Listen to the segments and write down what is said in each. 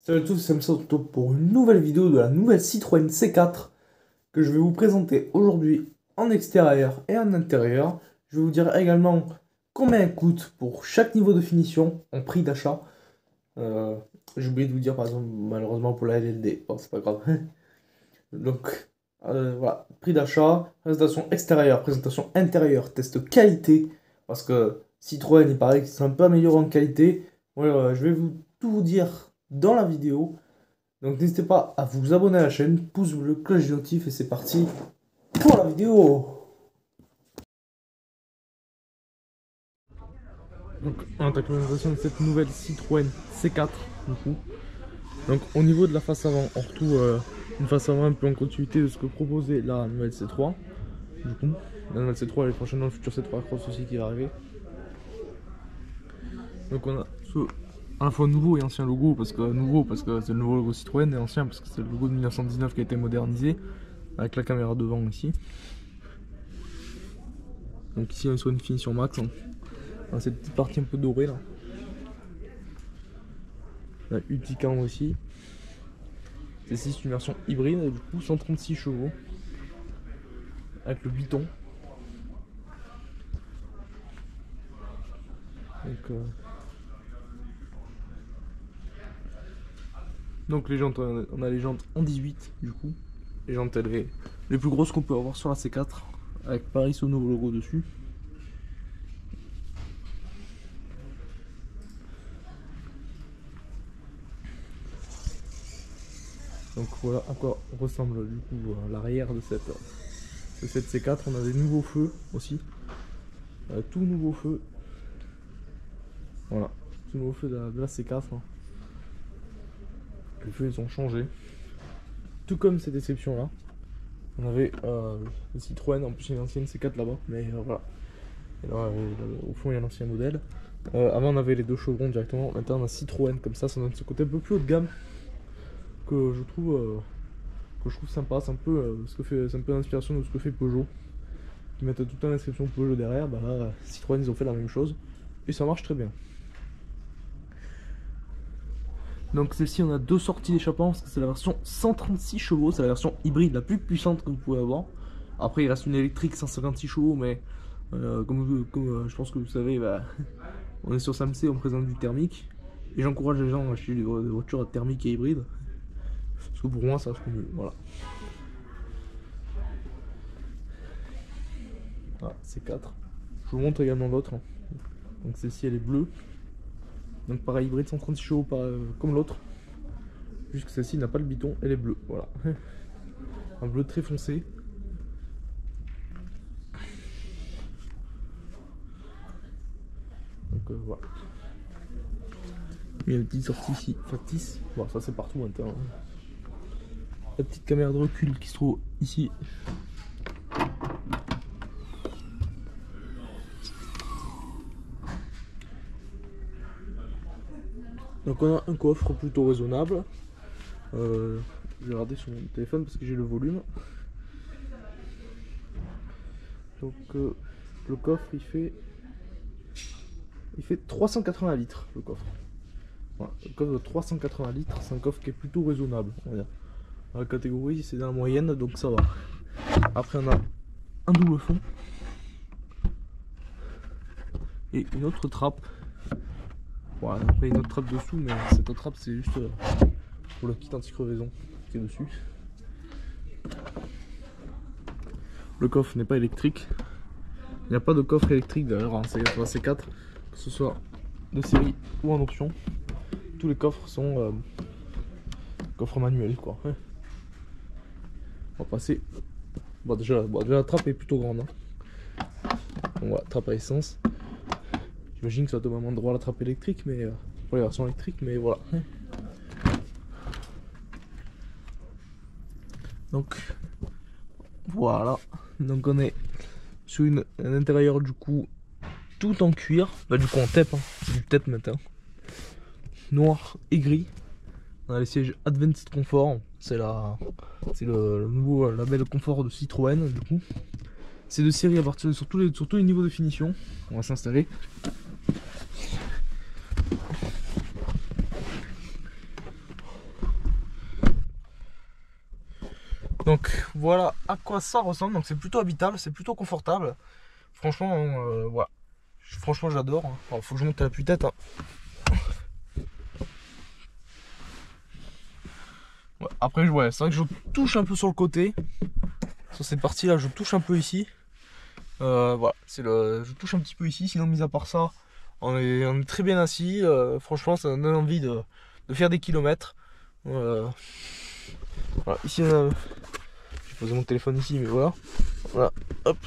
Salut à tous, c'est Samson pour une nouvelle vidéo de la nouvelle Citroën C4 que je vais vous présenter aujourd'hui en extérieur et en intérieur. Je vais vous dire également combien elle coûte pour chaque niveau de finition en prix d'achat. Euh, j'ai oublié de vous dire par exemple malheureusement pour la LLD, bon c'est pas grave. Donc voilà, prix d'achat, présentation extérieure, présentation intérieure, test qualité, parce que Citroën il paraît qu'ils sont un peu améliorés en qualité. Voilà, je vais tout vous dire dans la vidéo. Donc n'hésitez pas à vous abonner à la chaîne, pouce bleu, cloche de notif et c'est parti pour la vidéo. Donc on attaque la présentation de cette nouvelle Citroën C4 du coup. Donc au niveau de la face avant, on retrouve une face avant un peu en continuité de ce que proposait la nouvelle C3. Du coup, la nouvelle C3 elle est prochaine dans le futur C3 Cross aussi qui va arriver. Donc on a ce à la fois nouveau et ancien logo, parce que c'est le nouveau logo Citroën, et ancien parce que c'est le logo de 1919 qui a été modernisé avec la caméra devant ici. Donc ici on est sur une finition max, hein. Dans cette petite partie un peu dorée là. La Utican aussi. Celle-ci c'est une version hybride, du coup 136 chevaux avec le biton. Donc les jantes, on a les jantes en 18 du coup. Les jantes les plus grosses qu'on peut avoir sur la C4 avec pareil ce nouveau logo dessus. Donc voilà à quoi ressemble du coup l'arrière de cette C4. On a des nouveaux feux aussi, tout nouveau feu. Voilà, tout nouveau feu de la C4. Hein. Les feux ils ont changé, tout comme cette déception là. On avait le Citroën, en plus il y a une ancienne C4 là-bas, mais voilà. Et là, au fond il y a l'ancien modèle. Avant on avait les deux chevrons directement, maintenant on a Citroën comme ça donne ce côté un peu plus haut de gamme que je trouve sympa. C'est un peu c'est un peu l'inspiration de ce que fait Peugeot, qui mettent tout le temps l'inscription Peugeot derrière. Bah là Citroën ils ont fait la même chose et ça marche très bien. Donc celle-ci on a deux sorties d'échappement parce que c'est la version 136 chevaux, c'est la version hybride la plus puissante que vous pouvez avoir. Après il reste une électrique 156 chevaux, mais comme je pense que vous savez, bah, on est sur SAMC, on présente du thermique. Et j'encourage les gens à acheter des voitures thermiques et hybrides. Parce que pour moi ça reste mieux, voilà. Voilà, c'est 4. Je vous montre également l'autre. Donc celle-ci elle est bleue. Donc pareil, hybride 136 chevaux comme l'autre. Juste que celle-ci n'a pas le biton, elle est bleue. Voilà. Un bleu très foncé. Donc voilà. Il y a une petite sortie ici, factice. Bon, ça c'est partout maintenant. La petite caméra de recul qui se trouve ici. Donc on a un coffre plutôt raisonnable. Je vais regarder sur mon téléphone parce que j'ai le volume. Donc le coffre il fait 380 litres le coffre. Voilà, le coffre de 380 litres, c'est un coffre qui est plutôt raisonnable, on va dire. Dans la catégorie c'est dans la moyenne, donc ça va. Après on a un double fond et une autre trappe. Voilà, après une autre trappe dessous, mais cette autre trappe c'est juste pour le kit anti-crevaison qui est dessus. Le coffre n'est pas électrique. Il n'y a pas de coffre électrique d'ailleurs en C4, que ce soit de série ou en option. Tous les coffres sont coffres manuels quoi. On va passer. Bon déjà la trappe est plutôt grande. Hein. Donc voilà, trappe à essence. J'imagine que ça donne un endroit à la trappe électrique, mais pour les versions électriques, mais voilà. Donc voilà. Donc on est sur un intérieur du coup tout en cuir. Bah du coup en tête, hein. C'est du tête maintenant. Noir et gris. On a les sièges Advanced Comfort. C'est le nouveau label confort de Citroën du coup. C'est de série à partir sur tous les niveaux de finition. On va s'installer. Donc voilà à quoi ça ressemble. Donc c'est plutôt habitable, c'est plutôt confortable. Franchement, voilà. Franchement, j'adore. Alors, faut que je monte à la tête. Hein. Ouais, après, ouais, c'est vrai que je touche un peu sur le côté. Sur cette partie-là, je touche un peu ici. Voilà, je touche un petit peu ici. Sinon, mis à part ça, on est très bien assis. Franchement, ça donne envie de faire des kilomètres. Voilà, ici, j'ai posé mon téléphone ici, mais voilà. Voilà, hop.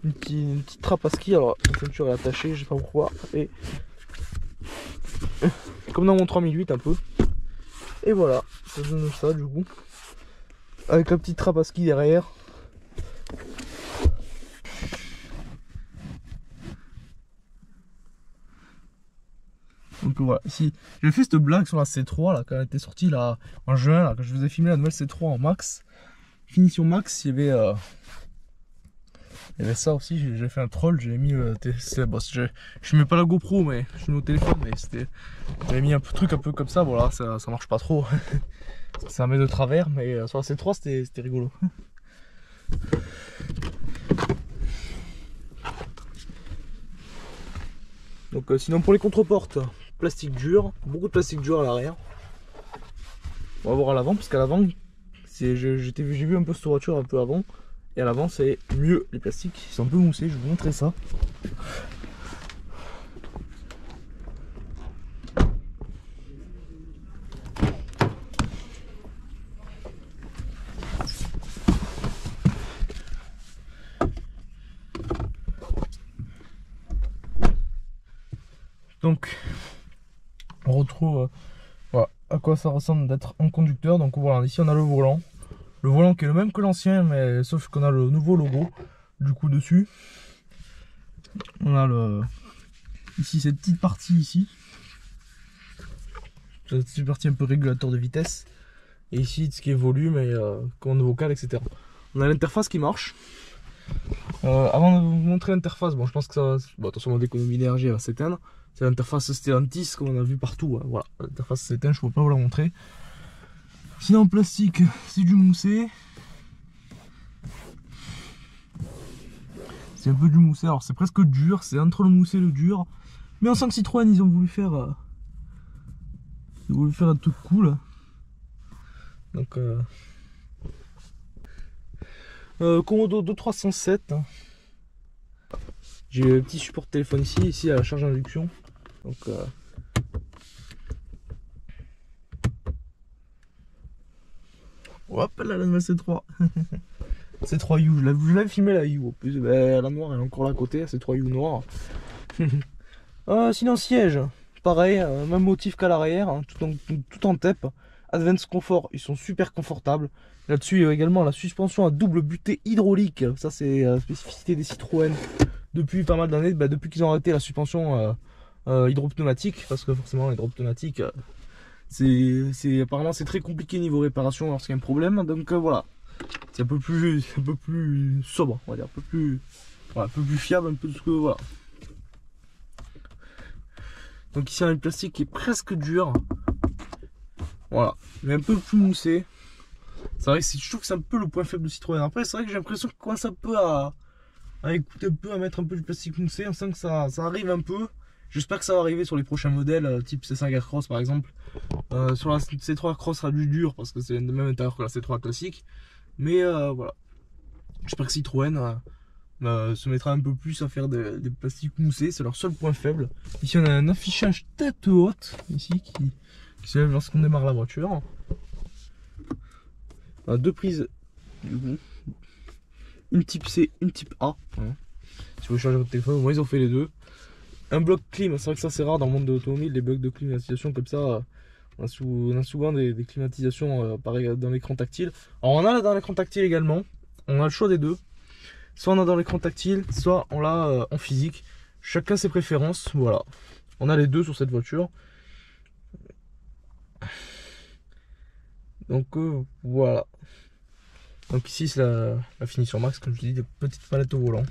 Une petite trappe à ski. Alors, la ceinture est attachée, je sais pas pourquoi. Et comme dans mon 3008 un peu. Et voilà, ça donne ça du coup. Avec la petite trappe à ski derrière. Donc voilà, ici, j'ai fait cette blague sur la C3 là, quand elle était sortie là, en juin, là, quand je vous ai filmé la nouvelle C3 en max. Finition max, il y avait ça aussi, j'ai fait un troll, j'ai mis bon, je mets pas la GoPro mais je mets au téléphone, mais j'avais mis un truc un peu comme ça, voilà, ça marche pas trop. Ça met de travers, mais sur la C3 c'était rigolo. Donc sinon pour les contreportes, plastique dur, beaucoup de plastique dur à l'arrière. On va voir à l'avant, parce qu'à l'avant, j'ai vu un peu cette voiture un peu avant. Et à l'avant c'est mieux, les plastiques ils sont un peu moussés, je vais vous montrer ça. Donc on retrouve voilà, à quoi ça ressemble d'être un conducteur. Donc voilà, ici on a le volant. Le volant qui est le même que l'ancien, mais sauf qu'on a le nouveau logo du coup dessus. On a ici cette petite partie ici. Cette petite partie un peu régulateur de vitesse. Et ici ce qui est volume et commande vocale, etc. On a l'interface qui marche. Avant de vous montrer l'interface, bon je pense que ça va... Bon attention, mon économie d'énergie va s'éteindre. C'est l'interface Stellantis comme on a vu partout. Hein. Voilà, l'interface s'éteint, je ne peux pas vous la montrer. Sinon en plastique, c'est du moussé. C'est un peu du moussé, alors c'est presque dur, c'est entre le moussé et le dur. Mais on sent que Citroën, ils ont voulu faire un truc cool. Donc Komodo 2307. J'ai un petit support de téléphone ici à la charge d'induction. Donc hop là, la nouvelle C3. C3U, je l'avais filmé la U en plus. Ben, la noire elle est encore là à côté, C3U noire. Sinon siège, pareil, même motif qu'à l'arrière, hein, tout en TEP. Advance Comfort, ils sont super confortables. Là-dessus, il y a également la suspension à double butée hydraulique. Ça, c'est la spécificité des Citroën depuis pas mal d'années. Bah, depuis qu'ils ont arrêté la suspension hydropneumatique, parce que forcément, l'hydropneumatique, apparemment, c'est très compliqué niveau réparation lorsqu'il y a un problème. Donc voilà, c'est un peu plus sobre, on va dire, un peu plus fiable, un peu de ce que voilà. Donc ici on a le plastique qui est presque dur. Voilà, mais un peu plus moussé. C'est vrai que je trouve que c'est un peu le point faible de Citroën. Après c'est vrai que j'ai l'impression que commence un peu à écouter un peu, à mettre un peu du plastique moussé. On sent que ça arrive un peu. J'espère que ça va arriver sur les prochains modèles, type C5 Aircross par exemple. Sur la C3 Aircross sera du dur parce que c'est le même intérieur que la C3 classique. Mais voilà, j'espère que Citroën se mettra un peu plus à faire des plastiques moussés, c'est leur seul point faible. Ici on a un affichage tête haute ici qui s'élève lorsqu'on démarre la voiture. On a deux prises du coup, une type C, une type A. Si vous changez votre téléphone, au moins ils ont fait les deux. Un bloc clim, c'est vrai que ça c'est rare dans le monde de l'automobile, les blocs de climatisation comme ça. On a souvent des climatisations pareil dans l'écran tactile. Alors on a là dans l'écran tactile également, on a le choix des deux. Soit on a dans l'écran tactile, soit on l'a en physique. Chacun ses préférences, voilà. On a les deux sur cette voiture. Donc voilà. Donc ici c'est la finition max, comme je dis, des petites palettes au volant.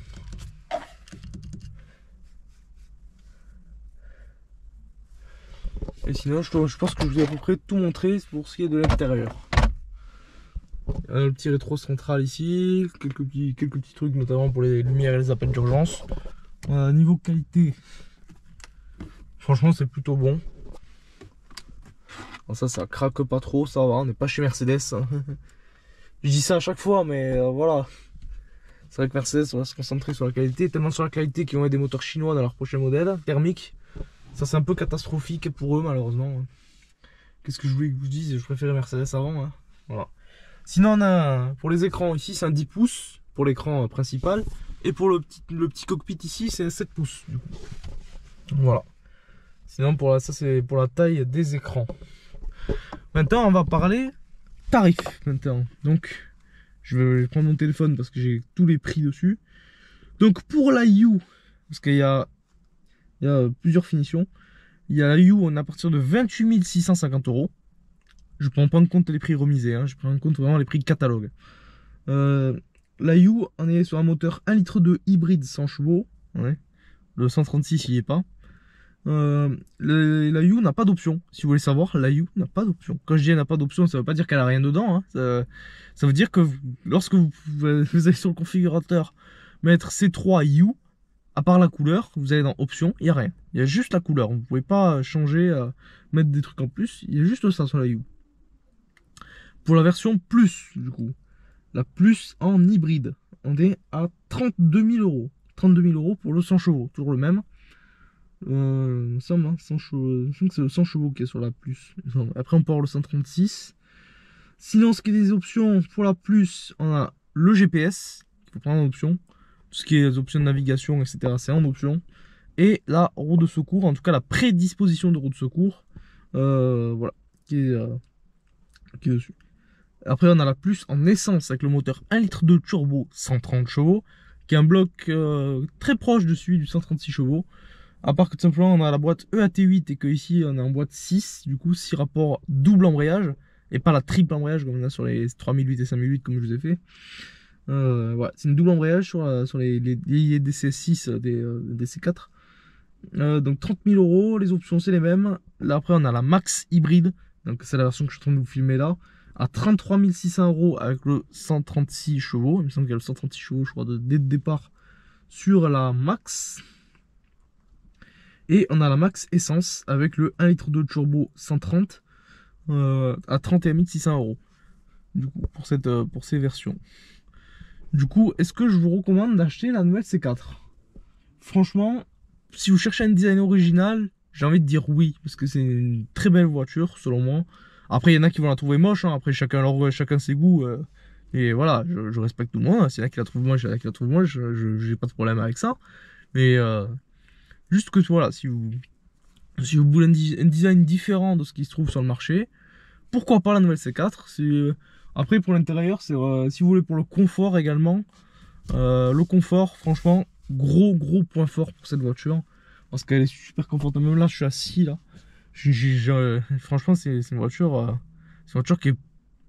Et sinon je pense que je vous ai à peu près tout montré pour ce qui est de l'intérieur. Le petit rétro central ici, quelques petits trucs notamment pour les lumières et les appels d'urgence. Niveau qualité, franchement c'est plutôt bon. Alors ça craque pas trop, ça va, on n'est pas chez Mercedes. Je dis ça à chaque fois, mais voilà. C'est vrai que Mercedes on va se concentrer sur la qualité, tellement sur la qualité qu'ils vont mettre des moteurs chinois dans leur prochain modèle, thermique. Ça c'est un peu catastrophique pour eux malheureusement. Qu'est-ce que je voulais que je vous dise, je préférais Mercedes avant. Hein. Voilà. Sinon on a pour les écrans ici c'est un 10 pouces pour l'écran principal. Et pour le petit cockpit ici c'est un 7 pouces du coup. Voilà. Sinon ça c'est pour la taille des écrans. Maintenant on va parler tarifs maintenant. Donc je vais prendre mon téléphone parce que j'ai tous les prix dessus. Donc pour la U, parce qu'il y a plusieurs finitions. Il y a la U, on est à partir de 28 650 €. Je prends pas en compte les prix remisés, hein, je prends en compte vraiment les prix de catalogue. La U, on est sur un moteur 1,2 litre hybride 100 chevaux. Ouais. Le 136, il n'y est pas. La U n'a pas d'option. Si vous voulez savoir, la U n'a pas d'option. Quand je dis elle n'a pas d'option, ça ne veut pas dire qu'elle a rien dedans. Hein. Ça veut dire que lorsque vous allez sur le configurateur mettre C3 U, à part la couleur, vous allez dans option, il n'y a rien. Il y a juste la couleur. Vous ne pouvez pas changer, mettre des trucs en plus. Il y a juste ça sur la U. Pour la version plus, du coup, la plus en hybride, on est à 32 000 €. 32 000 € pour le 100 chevaux, toujours le même. Il me semble, hein, 100 chevaux, je pense que c'est le 100 chevaux qui est sur la plus. Après, on peut avoir le 136. Sinon, ce qui est des options pour la plus, on a le GPS, il faut prendre en option. Tout ce qui est les options de navigation, etc., c'est en option. Et la roue de secours, en tout cas la prédisposition de roue de secours, voilà, qui est dessus. Après, on a la plus en essence avec le moteur 1,2 litre turbo 130 chevaux, qui est un bloc très proche de celui du 136 chevaux. À part que tout simplement, on a la boîte EAT8 et que ici, on est en boîte 6, du coup, 6 rapports double embrayage, et pas la triple embrayage comme on a sur les 3008 et 5008 comme je vous ai fait. Voilà, c'est une double embrayage sur les DCS6 des DC4. Donc 30 000 €, les options c'est les mêmes. Là après on a la Max hybride, donc c'est la version que je suis en train de vous filmer là, à 33 600 € avec le 136 chevaux. Il me semble qu'il y a le 136 chevaux je crois dès le départ sur la Max. Et on a la Max essence avec le 1,2 litre turbo 130 à 31 600 € du coup pour ces versions. Du coup, est-ce que je vous recommande d'acheter la nouvelle C4? Franchement, si vous cherchez un design original, j'ai envie de dire oui, parce que c'est une très belle voiture, selon moi. Après, il y en a qui vont la trouver moche, hein. Après, chacun ses goûts. Et voilà, je respecte tout le monde. S'il y en a qui la trouvent moche, il y en a qui la trouvent moche, j'ai pas de problème avec ça. Mais juste que voilà, si vous voulez un design différent de ce qui se trouve sur le marché, pourquoi pas la nouvelle C4? Après, pour l'intérieur, c'est si vous voulez pour le confort également. Le confort, franchement, gros point fort pour cette voiture. Parce qu'elle est super confortable. Même là, je suis assis là. Franchement, c'est une voiture qui est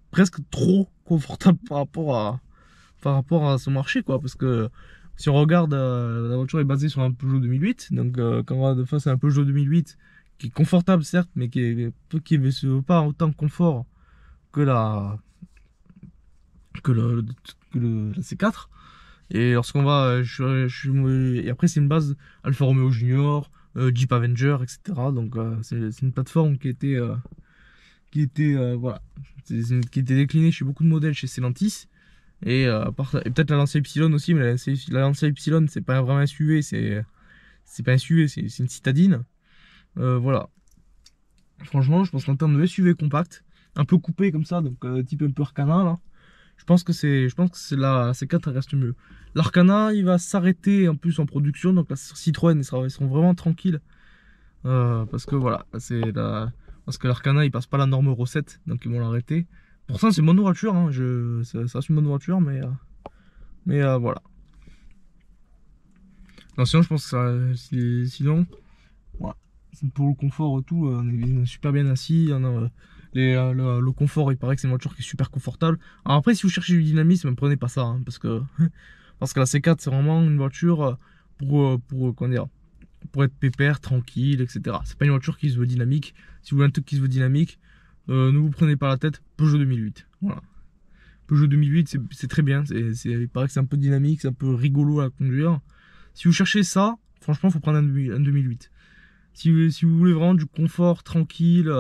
presque trop confortable par rapport à son marché, quoi. Parce que si on regarde, la voiture est basée sur un Peugeot 2008. Donc, quand on va de face à un Peugeot 2008, qui est confortable certes, mais qui veut pas autant de confort que la C4. Et lorsqu'on va, et après c'est une base Alfa Romeo Junior, Jeep Avenger, etc. Donc c'est une plateforme qui était voilà, qui était déclinée chez beaucoup de modèles chez Stellantis. Et peut-être la Lancia Ypsilon aussi, mais la Lancia Ypsilon c'est pas vraiment un SUV, c'est pas un SUV, c'est une citadine. Voilà. Franchement, je pense qu'en termes de SUV compact, un peu coupé comme ça, donc type un peu Arcana là. Je pense que la C4 reste mieux. L'Arcana, il va s'arrêter en plus en production, donc la Citroën, ils seront vraiment tranquilles. Parce que voilà, parce que l'Arcana, il passe pas la norme Euro 7, donc ils vont l'arrêter. Pourtant, c'est une bonne voiture, hein, ça reste une bonne voiture, mais voilà. Non, sinon, je pense que sinon, voilà, pour le confort, tout, on est super bien assis, on a, le confort, il paraît que c'est une voiture qui est super confortable. Alors après, si vous cherchez du dynamisme, ne prenez pas ça, hein, parce que la C4 c'est vraiment une voiture comment dire, pour être pépère, tranquille, etc. C'est pas une voiture qui se veut dynamique. Si vous voulez un truc qui se veut dynamique, ne vous prenez pas la tête, Peugeot 2008. Voilà. Peugeot 2008, c'est très bien. Il paraît que c'est un peu dynamique, c'est un peu rigolo à conduire. Si vous cherchez ça, franchement, il faut prendre un 2008. Si vous voulez vraiment du confort, tranquille,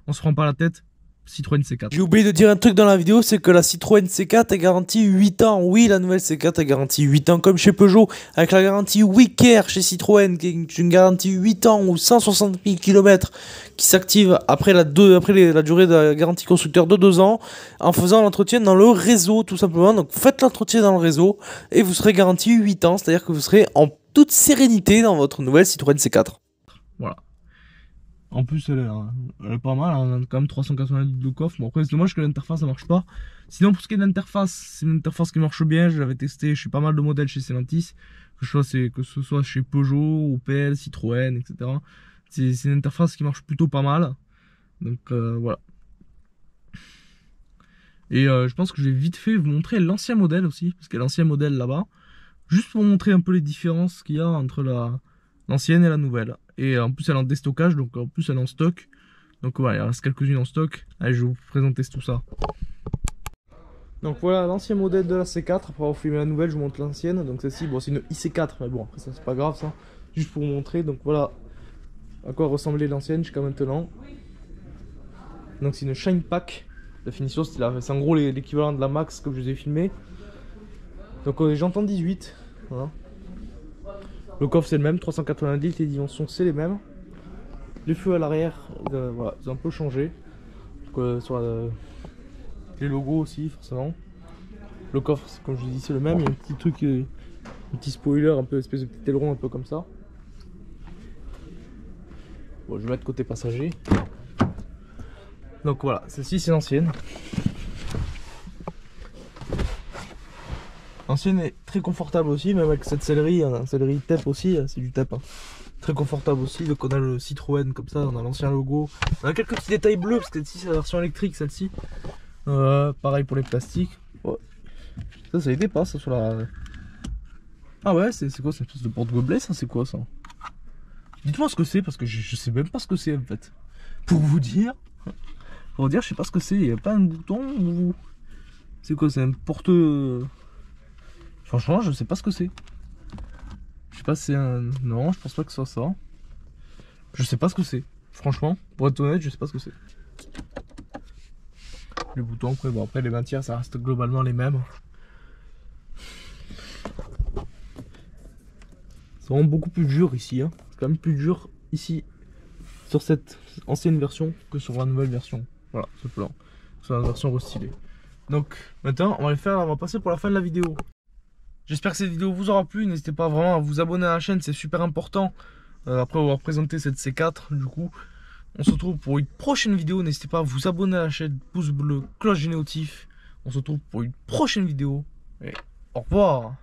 on se prend pas la tête, Citroën C4. J'ai oublié de dire un truc dans la vidéo, c'est que la Citroën C4 est garantie 8 ans. Oui, la nouvelle C4 est garantie 8 ans comme chez Peugeot, avec la garantie WeCare chez Citroën, qui est une garantie 8 ans ou 160 000 km qui s'active après la durée de la garantie constructeur de 2 ans, en faisant l'entretien dans le réseau tout simplement. Donc faites l'entretien dans le réseau et vous serez garanti 8 ans, c'est-à-dire que vous serez en toute sérénité dans votre nouvelle Citroën C4. Voilà. En plus, elle est pas mal, on a quand même 390 de coffre. Bon, après, c'est dommage que l'interface ça marche pas. Sinon, pour ce qui est de l'interface, c'est une interface qui marche bien. Je l'avais testé, je suis pas mal de modèles chez Stellantis, que ce soit chez Peugeot, Opel, Citroën, etc. C'est une interface qui marche plutôt pas mal. Donc voilà. Et je pense que je vais vite fait vous montrer l'ancien modèle aussi, parce qu'il y a l'ancien modèle là-bas. Juste pour vous montrer un peu les différences qu'il y a entre l'ancienne et la nouvelle. Et en plus elle est en déstockage, donc en plus elle est en stock. Donc voilà, il reste quelques-unes en stock. Allez, je vais vous présenter tout ça. Donc voilà l'ancien modèle de la C4. Après avoir filmé la nouvelle, je vous montre l'ancienne. Donc celle-ci, bon, c'est une IC4, mais bon, après ça c'est pas grave ça. Juste pour vous montrer. Donc voilà à quoi ressemblait l'ancienne jusqu'à maintenant. Donc c'est une Shine Pack. La finition c'est en gros l'équivalent de la Max que je vous ai filmé. Donc j'entends 18. Voilà. Le coffre c'est le même, 390, les dimensions c'est les mêmes. Les feux à l'arrière, voilà, ils ont un peu changé. Donc, sur les logos aussi forcément. Le coffre, comme je vous dis, c'est le même. Il y a un petit truc, un petit spoiler, un peu espèce de petit aileron un peu comme ça. Bon, je vais mettre côté passager. Donc voilà, celle-ci c'est l'ancienne. L'ancienne est très confortable aussi, même avec cette sellerie, hein, sellerie TEP aussi, c'est du TEP. Hein. Très confortable aussi, donc on a le Citroën comme ça, on a l'ancien logo. On a quelques petits détails bleus, parce que celle-ci c'est la version électrique, celle-ci. Pareil pour les plastiques. Ouais. Ça les dépasse sur la... Ah ouais, c'est quoi, c'est une espèce de porte-gobelet, ça c'est quoi ça? Dites-moi ce que c'est, parce que je sais même pas ce que c'est en fait. Pour vous dire, je sais pas ce que c'est, il n'y a pas un bouton ou... C'est quoi, c'est un porte... Franchement, je sais pas ce que c'est. Je sais pas si c'est un... Non, je pense pas que ce soit ça. Je sais pas ce que c'est. Franchement, pour être honnête, je sais pas ce que c'est. Les boutons, après, bon, après les matières, ça reste globalement les mêmes. C'est vraiment beaucoup plus dur ici. Hein. C'est quand même plus dur ici, sur cette ancienne version, que sur la nouvelle version. Voilà, ce plan. Sur la version restylée. Donc, maintenant, on va passer pour la fin de la vidéo. J'espère que cette vidéo vous aura plu, n'hésitez pas vraiment à vous abonner à la chaîne, c'est super important. Après avoir présenté cette C4, du coup, on se retrouve pour une prochaine vidéo. N'hésitez pas à vous abonner à la chaîne, pouce bleu, cloche des notifs. On se retrouve pour une prochaine vidéo. Et au revoir.